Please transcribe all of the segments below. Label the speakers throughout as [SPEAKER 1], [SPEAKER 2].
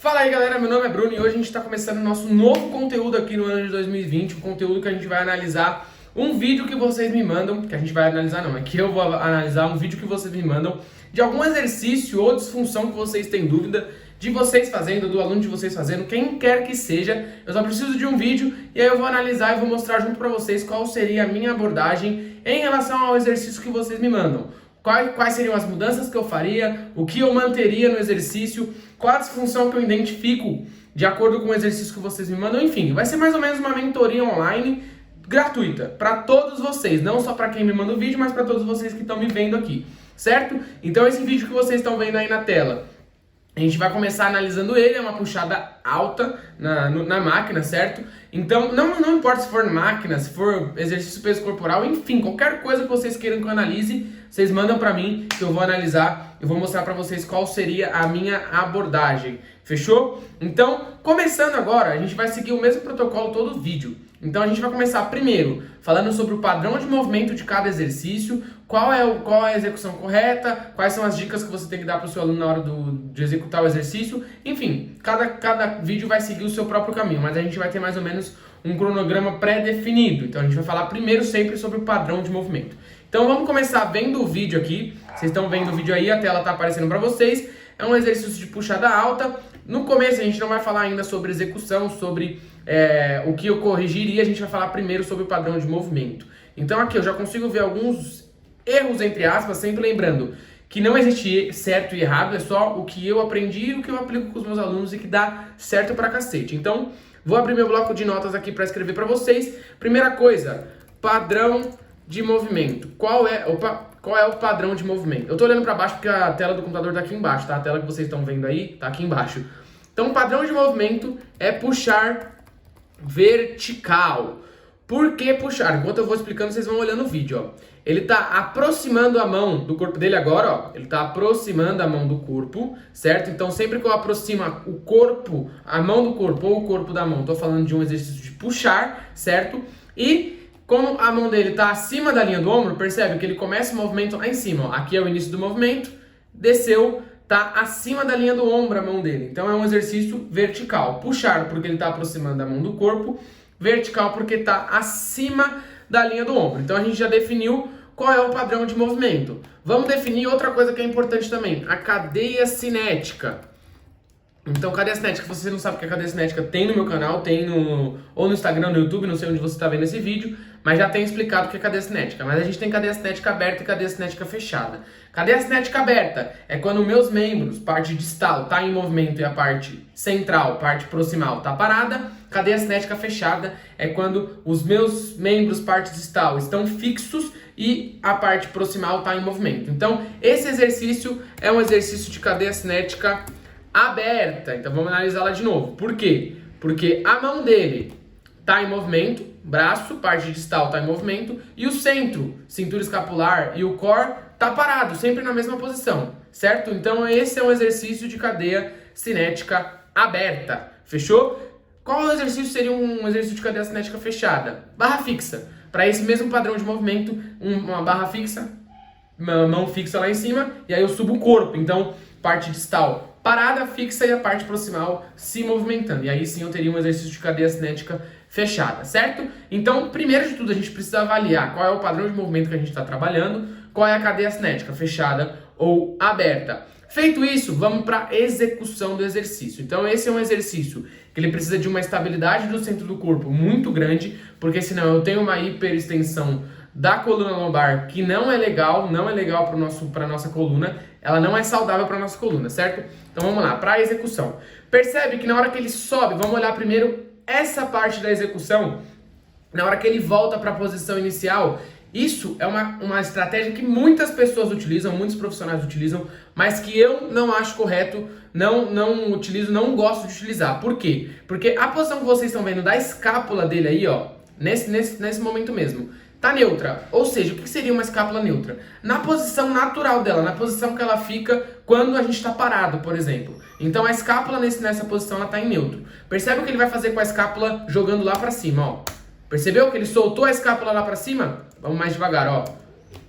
[SPEAKER 1] Fala aí galera, meu nome é Bruno e hoje a gente está começando o nosso novo conteúdo aqui no ano de 2020, um conteúdo que a gente vai analisar um vídeo que vocês me mandam, que a gente vai analisar não, é que eu vou analisar um vídeo que vocês me mandam de algum exercício ou disfunção que vocês têm dúvida, de vocês fazendo, do aluno de vocês fazendo, quem quer que seja, eu só preciso de um vídeo e aí eu vou analisar e vou mostrar junto para vocês qual seria a minha abordagem em relação ao exercício que vocês me mandam. Quais seriam as mudanças que eu faria, o que eu manteria no exercício, qual a disfunção que eu identifico de acordo com o exercício que vocês me mandam, enfim, vai ser mais ou menos uma mentoria online gratuita para todos vocês, não só para quem me manda o vídeo, mas para todos vocês que estão me vendo aqui, certo? Então esse vídeo que vocês estão vendo aí na tela, a gente vai começar analisando ele, é uma puxada alta na máquina, certo? Então, não importa se for na máquina, se for exercício peso corporal, enfim, qualquer coisa que vocês queiram que eu analise, vocês mandam pra mim, que eu vou analisar, eu vou mostrar pra vocês qual seria a minha abordagem, fechou? Então, começando agora, a gente vai seguir o mesmo protocolo todo o vídeo. Então a gente vai começar primeiro falando sobre o padrão de movimento de cada exercício, qual é a execução correta, quais são as dicas que você tem que dar para o seu aluno na hora de executar o exercício. Enfim, cada vídeo vai seguir o seu próprio caminho, mas a gente vai ter mais ou menos um cronograma pré-definido. Então a gente vai falar primeiro sempre sobre o padrão de movimento. Então vamos começar vendo o vídeo aqui. Vocês estão vendo o vídeo aí, a tela está aparecendo para vocês. É um exercício de puxada alta. No começo a gente não vai falar ainda sobre execução, sobre o que eu corrigiria, a gente vai falar primeiro sobre o padrão de movimento. Então aqui eu já consigo ver alguns erros, entre aspas, sempre lembrando que não existe certo e errado, é só o que eu aprendi e o que eu aplico com os meus alunos e que dá certo pra cacete. Então, vou abrir meu bloco de notas aqui para escrever para vocês. Primeira coisa, padrão de movimento. Qual é o padrão de movimento? Eu tô olhando para baixo porque a tela do computador tá aqui embaixo, tá? A tela que vocês estão vendo aí tá aqui embaixo. Então, o padrão de movimento é puxar vertical. Por que puxar? Enquanto eu vou explicando, vocês vão olhando o vídeo, ó. Ele tá aproximando a mão do corpo dele agora, ó. Ele tá aproximando a mão do corpo, certo? Então, sempre que eu aproximo o corpo, a mão do corpo ou o corpo da mão, tô falando de um exercício de puxar, certo? E como a mão dele tá acima da linha do ombro, percebe que ele começa o movimento lá em cima, ó. Aqui é o início do movimento, desceu, tá acima da linha do ombro a mão dele. Então é um exercício vertical. Puxar porque ele está aproximando a mão do corpo. Vertical porque está acima da linha do ombro. Então a gente já definiu qual é o padrão de movimento. Vamos definir outra coisa que é importante também. A cadeia cinética. Então, cadeia cinética, se você não sabe o que é cadeia cinética, tem no meu canal, tem ou no Instagram, no YouTube, não sei onde você está vendo esse vídeo, mas já tem explicado o que é cadeia cinética. Mas a gente tem cadeia cinética aberta e cadeia cinética fechada. Cadeia cinética aberta é quando meus membros, parte distal, está em movimento e a parte central, parte proximal, está parada. Cadeia cinética fechada é quando os meus membros, parte distal, estão fixos e a parte proximal está em movimento. Então, esse exercício é um exercício de cadeia cinética aberta. Então vamos analisá-la de novo. Por quê? Porque a mão dele está em movimento, braço, parte distal está em movimento, e o centro, cintura escapular e o core está parado, sempre na mesma posição, certo? Então esse é um exercício de cadeia cinética aberta, fechou? Qual exercício seria um exercício de cadeia cinética fechada? Barra fixa. Para esse mesmo padrão de movimento, uma barra fixa, uma mão fixa lá em cima, e aí eu subo o corpo, então parte distal parada, fixa e a parte proximal se movimentando. E aí sim eu teria um exercício de cadeia cinética fechada, certo? Então, primeiro de tudo, a gente precisa avaliar qual é o padrão de movimento que a gente está trabalhando, qual é a cadeia cinética, fechada ou aberta. Feito isso, vamos para a execução do exercício. Então, esse é um exercício que ele precisa de uma estabilidade do centro do corpo muito grande, porque senão eu tenho uma hiperextensão da coluna lombar, que não é legal para nossa coluna, ela não é saudável para nossa coluna, certo? Então vamos lá, para a execução. Percebe que na hora que ele sobe, vamos olhar primeiro essa parte da execução, na hora que ele volta para a posição inicial, isso é uma estratégia que muitas pessoas utilizam, muitos profissionais utilizam, mas que eu não acho correto, não utilizo, não gosto de utilizar. Por quê? Porque a posição que vocês estão vendo da escápula dele aí, ó, nesse momento mesmo, tá neutra. Ou seja, o que seria uma escápula neutra? Na posição natural dela, na posição que ela fica quando a gente está parado, por exemplo. Então a escápula nessa posição ela tá em neutro. Percebe o que ele vai fazer com a escápula jogando lá para cima, ó. Percebeu que ele soltou a escápula lá para cima? Vamos mais devagar, ó.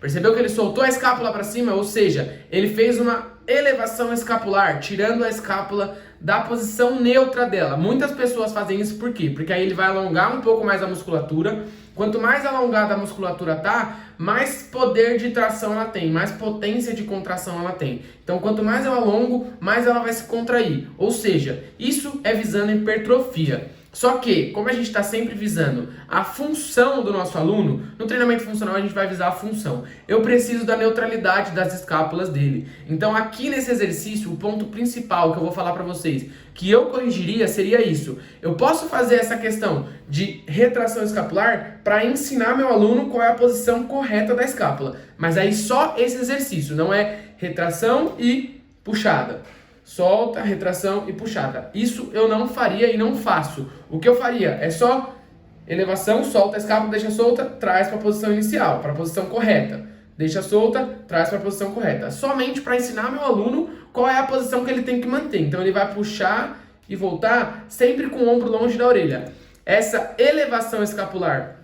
[SPEAKER 1] Percebeu que ele soltou a escápula para cima? Ou seja, ele fez uma elevação escapular, tirando a escápula da posição neutra dela. Muitas pessoas fazem isso por quê? Porque aí ele vai alongar um pouco mais a musculatura. Quanto mais alongada a musculatura tá, mais poder de tração ela tem, mais potência de contração ela tem. Então, quanto mais eu alongo, mais ela vai se contrair. Ou seja, isso é visando hipertrofia. Só que, como a gente está sempre visando a função do nosso aluno, no treinamento funcional a gente vai visar a função. Eu preciso da neutralidade das escápulas dele. Então aqui nesse exercício, o ponto principal que eu vou falar para vocês, que eu corrigiria seria isso. Eu posso fazer essa questão de retração escapular para ensinar meu aluno qual é a posição correta da escápula. Mas aí só esse exercício, não é retração e puxada. Solta, retração e puxada. Isso eu não faria e não faço. O que eu faria é só elevação, solta a escápula, deixa solta, traz para a posição inicial, para a posição correta. Deixa solta, traz para a posição correta. Somente para ensinar meu aluno qual é a posição que ele tem que manter. Então ele vai puxar e voltar sempre com o ombro longe da orelha. Essa elevação escapular,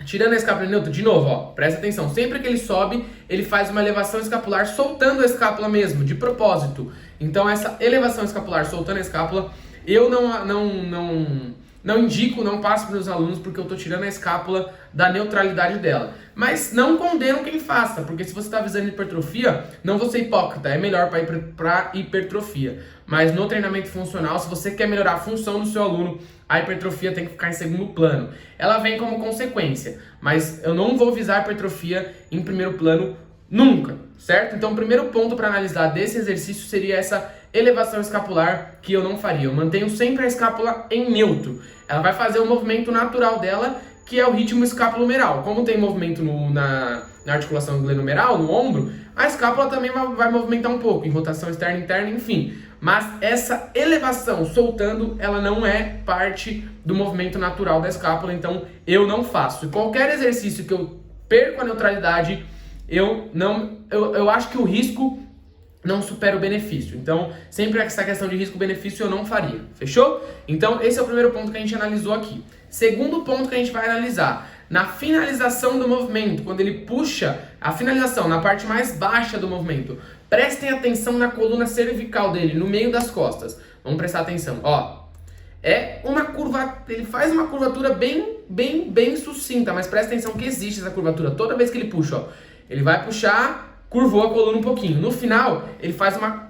[SPEAKER 1] tirando a escápula neutra, de novo, ó, presta atenção. Sempre que ele sobe, ele faz uma elevação escapular soltando a escápula mesmo, de propósito. Então essa elevação escapular soltando a escápula, eu não indico, não passo para os alunos porque eu estou tirando a escápula da neutralidade dela. Mas não condeno quem faça, porque se você está visando hipertrofia, não vou ser hipócrita, é melhor para hipertrofia. Mas no treinamento funcional, se você quer melhorar a função do seu aluno, a hipertrofia tem que ficar em segundo plano. Ela vem como consequência, mas eu não vou visar a hipertrofia em primeiro plano nunca, certo? Então o primeiro ponto para analisar desse exercício seria essa elevação escapular que eu não faria. Eu mantenho sempre a escápula em neutro. Ela vai fazer o movimento natural dela, que é o ritmo escapulomeral. Como tem movimento na articulação glenomeral, no ombro, a escápula também vai movimentar um pouco, em rotação externa e interna, enfim. Mas essa elevação soltando, ela não é parte do movimento natural da escápula, então eu não faço. Qualquer exercício que eu perco a neutralidade, eu acho que o risco não supera o benefício. Então, sempre essa questão de risco-benefício eu não faria. Fechou? Então, esse é o primeiro ponto que a gente analisou aqui. Segundo ponto que a gente vai analisar, na finalização do movimento, quando ele puxa a finalização na parte mais baixa do movimento, prestem atenção na coluna cervical dele, no meio das costas. Vamos prestar atenção. Ó, é uma curva, ele faz uma curvatura bem sucinta, mas presta atenção que existe essa curvatura. Toda vez que ele puxa, ó, ele vai puxar, curvou a coluna um pouquinho. No final, ele faz uma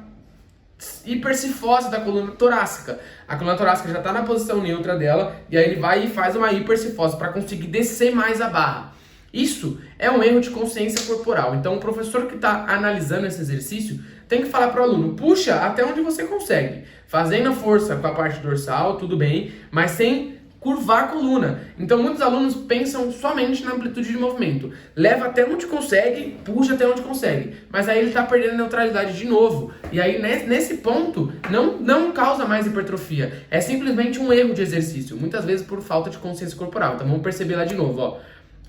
[SPEAKER 1] hipercifose da coluna torácica. A coluna torácica já está na posição neutra dela, e aí ele vai e faz uma hipercifose para conseguir descer mais a barra. Isso é um erro de consciência corporal. Então, o professor que está analisando esse exercício tem que falar para o aluno, puxa até onde você consegue, fazendo a força com a parte dorsal, tudo bem, mas sem curvar a coluna. Então, muitos alunos pensam somente na amplitude de movimento. Leva até onde consegue, puxa até onde consegue. Mas aí ele está perdendo a neutralidade de novo. E aí, nesse ponto, não causa mais hipertrofia. É simplesmente um erro de exercício. Muitas vezes por falta de consciência corporal. Então, vamos perceber lá de novo, ó.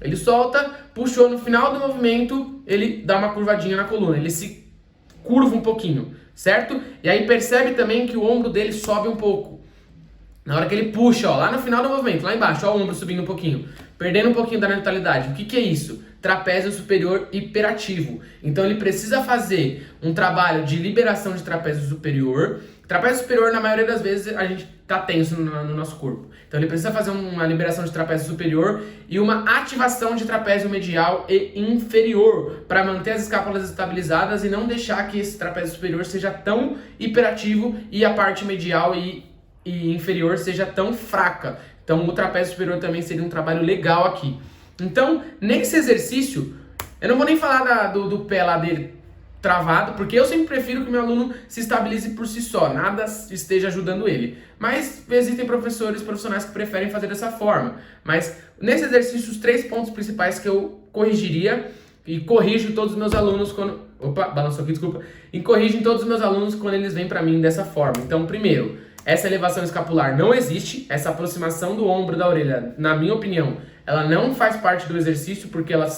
[SPEAKER 1] Ele solta, puxou no final do movimento, ele dá uma curvadinha na coluna. Ele se curva um pouquinho, certo? E aí percebe também que o ombro dele sobe um pouco. Na hora que ele puxa, ó, lá no final do movimento, lá embaixo, ó, o ombro subindo um pouquinho, perdendo um pouquinho da neutralidade. O que é isso? Trapézio superior hiperativo. Então ele precisa fazer um trabalho de liberação de trapézio superior. Trapézio superior, na maioria das vezes, a gente tá tenso no nosso corpo. Então ele precisa fazer uma liberação de trapézio superior e uma ativação de trapézio medial e inferior para manter as escápulas estabilizadas e não deixar que esse trapézio superior seja tão hiperativo e a parte medial e inferior seja tão fraca. Então o trapézio superior também seria um trabalho legal aqui. Então, nesse exercício, eu não vou nem falar do pé lá dele travado, porque eu sempre prefiro que meu aluno se estabilize por si só, nada esteja ajudando ele. Mas existem profissionais que preferem fazer dessa forma. Mas nesse exercício, os 3 pontos principais que eu corrigiria, e corrijo todos os meus alunos quando... Opa, balançou aqui, desculpa. E corrijo em todos os meus alunos quando eles vêm para mim dessa forma. Então, primeiro, essa elevação escapular não existe, essa aproximação do ombro da orelha, na minha opinião, ela não faz parte do exercício porque ela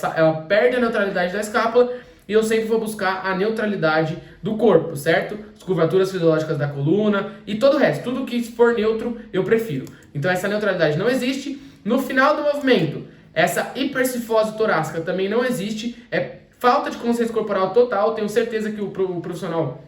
[SPEAKER 1] perde a neutralidade da escápula e eu sempre vou buscar a neutralidade do corpo, certo? As curvaturas fisiológicas da coluna e todo o resto, tudo que for neutro eu prefiro. Então essa neutralidade não existe. No final do movimento, essa hipercifose torácica também não existe, é falta de consciência corporal total. Tenho certeza que o profissional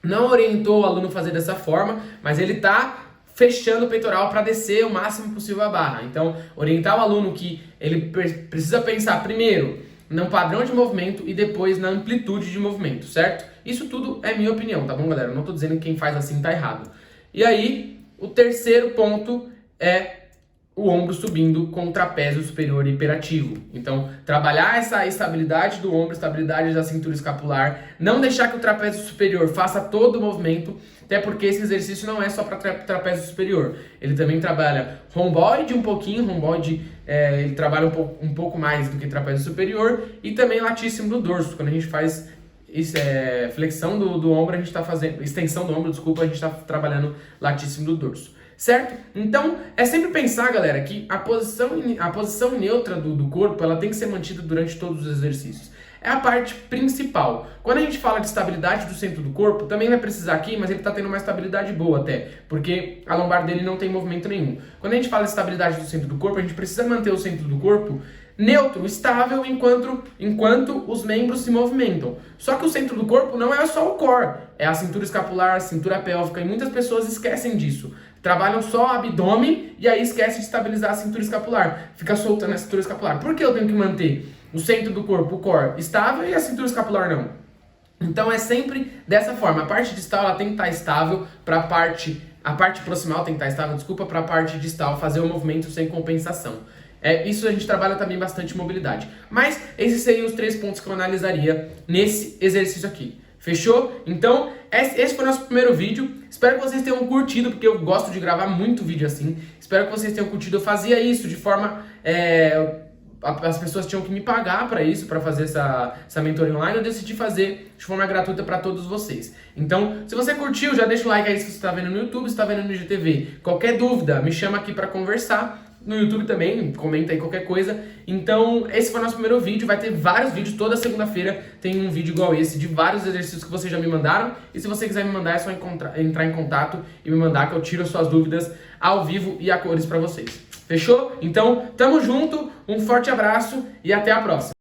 [SPEAKER 1] não orientou o aluno a fazer dessa forma, mas ele está fechando o peitoral para descer o máximo possível a barra. Então, orientar o aluno que ele precisa pensar primeiro no padrão de movimento e depois na amplitude de movimento, certo? Isso tudo é minha opinião, tá bom, galera? Eu não tô dizendo que quem faz assim tá errado. E aí, o terceiro ponto é o ombro subindo com o trapézio superior hiperativo. Então, trabalhar essa estabilidade do ombro, estabilidade da cintura escapular, não deixar que o trapézio superior faça todo o movimento, até porque esse exercício não é só para trapézio superior. Ele também trabalha romboide um pouquinho, romboide ele trabalha um pouco mais do que trapézio superior, e também latíssimo do dorso. Quando a gente faz flexão do ombro, a gente está fazendo, extensão do ombro, desculpa, a gente está trabalhando latíssimo do dorso. Certo? Então, é sempre pensar, galera, que a posição neutra do corpo, ela tem que ser mantida durante todos os exercícios. É a parte principal. Quando a gente fala de estabilidade do centro do corpo, também vai precisar aqui, mas ele está tendo uma estabilidade boa até, porque a lombar dele não tem movimento nenhum. Quando a gente fala de estabilidade do centro do corpo, a gente precisa manter o centro do corpo neutro, estável, enquanto os membros se movimentam. Só que o centro do corpo não é só o core, é a cintura escapular, a cintura pélvica, e muitas pessoas esquecem disso. Trabalham só abdômen e aí esquecem de estabilizar a cintura escapular. Fica soltando a cintura escapular. Por que eu tenho que manter o centro do corpo, o core, estável e a cintura escapular não? Então é sempre dessa forma. A parte distal ela tem que estar estável para a parte proximal tem que estar estável, desculpa, para a parte distal fazer o movimento sem compensação. Isso a gente trabalha também bastante mobilidade. Mas esses seriam os 3 pontos que eu analisaria nesse exercício aqui. Fechou? Então, esse foi o nosso primeiro vídeo. Espero que vocês tenham curtido, porque eu gosto de gravar muito vídeo assim. Espero que vocês tenham curtido. Eu fazia isso de forma... as pessoas tinham que me pagar para isso, para fazer essa mentoria online. Eu decidi fazer de forma gratuita para todos vocês. Então, se você curtiu, já deixa o like aí se você está vendo no YouTube, se está vendo no IGTV. Qualquer dúvida, me chama aqui para conversar. No YouTube também, comenta aí qualquer coisa. Então, esse foi o nosso primeiro vídeo. Vai ter vários vídeos, toda segunda-feira tem um vídeo igual esse, de vários exercícios que vocês já me mandaram. E se você quiser me mandar, é só entrar em contato e me mandar, que eu tiro as suas dúvidas ao vivo e a cores pra vocês. Fechou? Então, tamo junto, um forte abraço e até a próxima.